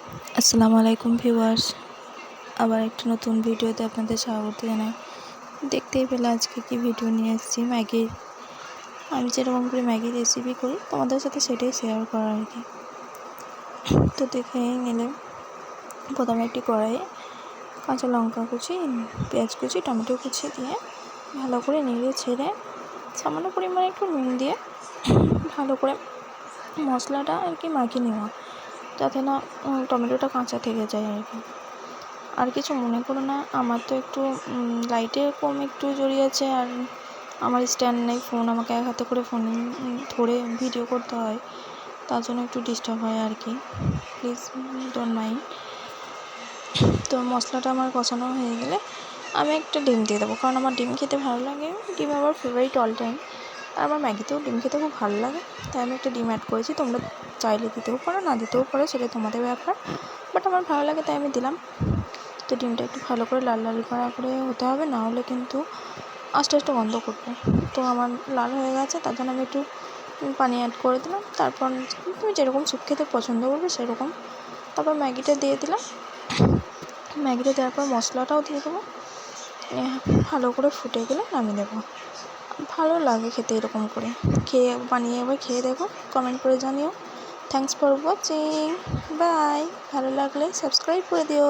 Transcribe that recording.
আসসালামু আলাইকুম ভিউয়ার্স, আবার একটা নতুন ভিডিওতে আপনাদের স্বাগত জানাই। দেখতেই পেলে আজকে কি ভিডিও নিয়ে এসেছি ম্যাগির। আমি যেরকম করে ম্যাগির রেসিপি করি তোমাদের সাথে সেটাই শেয়ার করা আর কি। তো দেখে নিলে প্রথমে একটি কড়াইয়ে কাঁচা লঙ্কা কুচি, পেঁয়াজ কুচি, টমেটো কুচি দিয়ে ভালো করে নেড়ে ছেড়ে সামান্য পরিমাণে একটু নুন দিয়ে ভালো করে মশলাটা আর কি মাখিয়ে নেওয়া, যাতে না টমেটোটা কাঁচা থেকে যায় আর কি। আর কিছু মনে করো না, আমার তো একটু লাইটের কম একটু জড়িয়েছে, আর আমার স্ট্যান্ড নেই, ফোন আমাকে এক হাতে করে ফোন ধরে ভিডিও করতে হয়, তার জন্য একটু ডিস্টার্ব হয় আর কি। Please don't mind. তো মশলাটা আমার কষানো হয়ে গেলে আমি একটা ডিম দিয়ে দেবো, কারণ আমার ডিম খেতে ভালো লাগে। ডিম আমার ফেভারিট অল টাইম, আর আমার ম্যাগিতেও ডিম খেতে খুব ভালো লাগে, তাই আমি একটা ডিম অ্যাড করেছি। তোমরা চাইলে দিতেও পারো, না দিতেও পারো, সেটা তোমাদের ব্যাপার, বাট আমার ভালো লাগে তাই আমি দিলাম। তো ডিমটা একটু ভালো করে লাল লাল করে হতে হবে, না হলে কিন্তু আস্তে আস্তে গন্ধ করবে। তো আমার লাল হয়ে গেছে, তার জন্য আমি একটু পানি অ্যাড করে দিলাম। তারপর তুমি যেরকম স্যুপ খেতে পছন্দ করবে সেরকম। তারপর ম্যাগিটা দিয়ে দিলাম। ম্যাগিটা দেওয়ার পর মশলাটাও দিয়ে দেবো, ভালো করে ফুটে গেলে নামিয়ে দেবো। ভালো লাগে খেতে এরকম করে। বানিয়ে একবার খেয়ে দেখো, কমেন্ট করে জানিও। Thanks for watching, bye. ভালো লাগলে সাবস্ক্রাইব করে দিও।